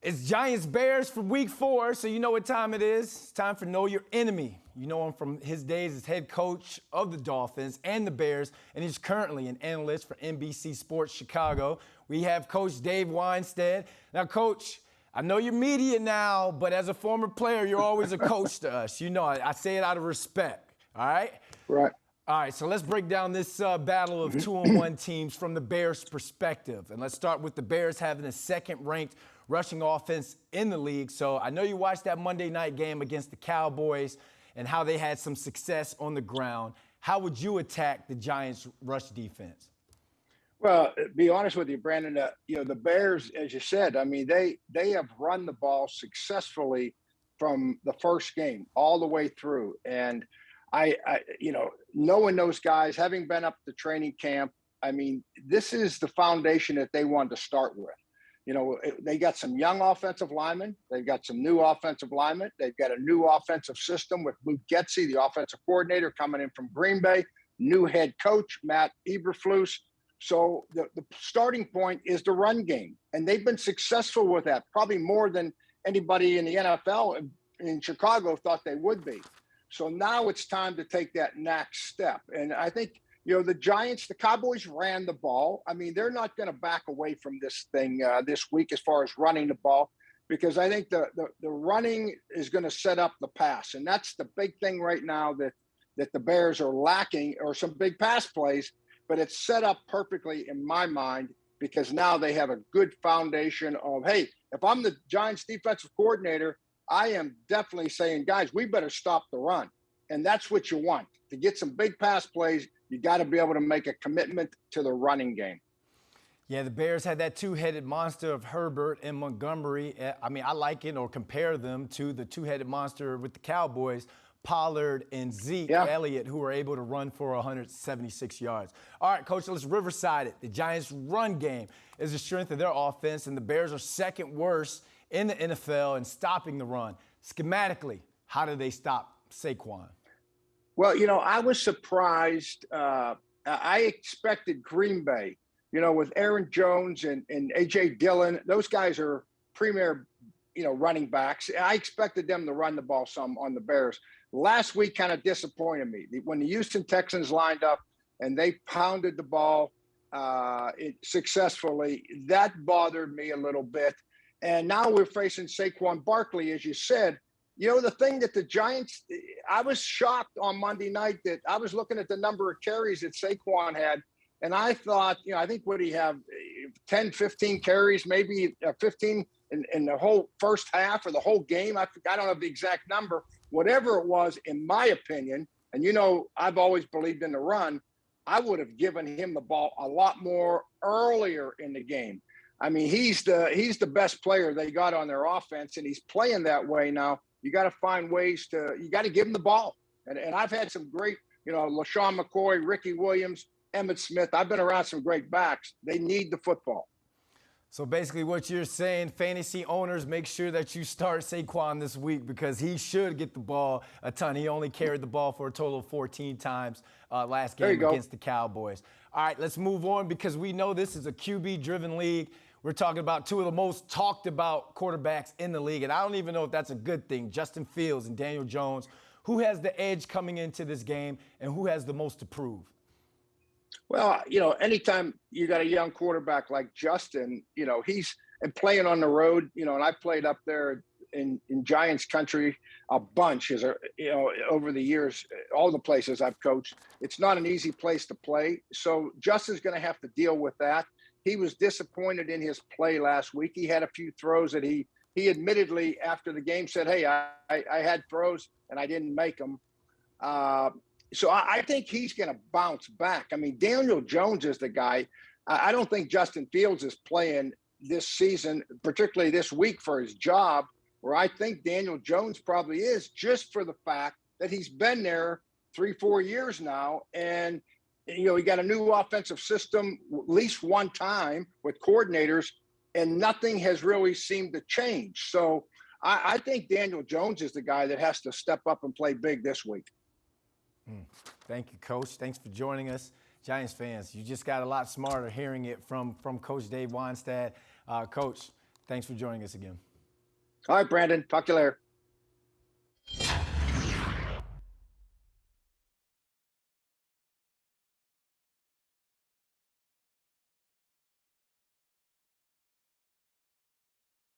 It's Giants Bears for week 4, so you know what time it is. It's time for Know Your Enemy. You know him from his days as head coach of the Dolphins and the Bears, and he's currently an analyst for NBC Sports Chicago. We have Coach Dave Wannstedt. Now, Coach, I know you're media now, but as a former player, you're always a coach to us. You know, I say it out of respect, all right? Right. All right, so let's break down this battle of 2-1 teams from the Bears' perspective. And let's start with the Bears having the second-ranked rushing offense in the league. So I know you watched that Monday night game against the Cowboys and how they had some success on the ground. How would you attack the Giants' rush defense? Well, to be honest with you, Brandon, the Bears, as you said, I mean, they have run the ball successfully from the first game all the way through. And I knowing those guys, having been up to training camp, I mean, this is the foundation that they wanted to start with. You know, they got some young offensive linemen. They've got some new offensive linemen. They've got a new offensive system with Luke Getsy, the offensive coordinator, coming in from Green Bay, new head coach, Matt Eberflus. So the starting point is the run game. And they've been successful with that, probably more than anybody in the NFL in Chicago thought they would be. So now it's time to take that next step. And I think, the Giants, the Cowboys ran the ball. I mean, they're not going to back away from this thing this week as far as running the ball, because I think the running is going to set up the pass. And that's the big thing right now that the Bears are lacking, or some big pass plays, but it's set up perfectly in my mind, because now they have a good foundation of, hey, if I'm the Giants defensive coordinator, I am definitely saying, guys, we better stop the run. And that's what you want. To get some big pass plays, you got to be able to make a commitment to the running game. Yeah, the Bears had that two-headed monster of Herbert and Montgomery. I mean, I liken or compare them to the two-headed monster with the Cowboys, Pollard and Zeke Elliott, who were able to run for 176 yards. All right, Coach, let's Riverside it. The Giants' run game is the strength of their offense, and the Bears are second worst in the NFL in stopping the run. Schematically, how do they stop Saquon? Well, I was surprised. I expected Green Bay, with Aaron Jones and A.J. Dillon. Those guys are premier, running backs. I expected them to run the ball some on the Bears. Last week kind of disappointed me. When the Houston Texans lined up and they pounded the ball successfully, that bothered me a little bit. And now we're facing Saquon Barkley, as you said. The thing that the Giants, I was shocked on Monday night that I was looking at the number of carries that Saquon had, and I thought, I think would he have 10, 15 carries, maybe 15 in the whole first half or the whole game? I don't have the exact number. Whatever it was, in my opinion, and I've always believed in the run, I would have given him the ball a lot more earlier in the game. I mean, he's the best player they got on their offense, and he's playing that way now. You got to find ways you got to give him the ball. And I've had some great, LaShawn McCoy, Ricky Williams, Emmitt Smith. I've been around some great backs. They need the football. So basically what you're saying, fantasy owners, make sure that you start Saquon this week, because he should get the ball a ton. He only carried the ball for a total of 14 times last game against the Cowboys. All right, let's move on, because we know this is a QB-driven league. We're talking about two of the most talked about quarterbacks in the league, and I don't even know if that's a good thing, Justin Fields and Daniel Jones. Who has the edge coming into this game, and who has the most to prove? Well, anytime you got a young quarterback like Justin, he's playing on the road, and I played up there in Giants country a bunch, over the years, all the places I've coached. It's not an easy place to play. So Justin's going to have to deal with that. He was disappointed in his play last week. He had a few throws that he admittedly after the game said, hey, I had throws and I didn't make them. So I think he's going to bounce back. I mean, Daniel Jones is the guy. I don't think Justin Fields is playing this season, particularly this week, for his job, where I think Daniel Jones probably is, just for the fact that he's been there 3-4 years now. And he got a new offensive system at least one time with coordinators, and nothing has really seemed to change. So I think Daniel Jones is the guy that has to step up and play big this week. Thank you, Coach. Thanks for joining us. Giants fans, you just got a lot smarter hearing it from Coach Dave Wannstedt. Coach, Thanks for joining us again. All right, Brandon. Talk to you later.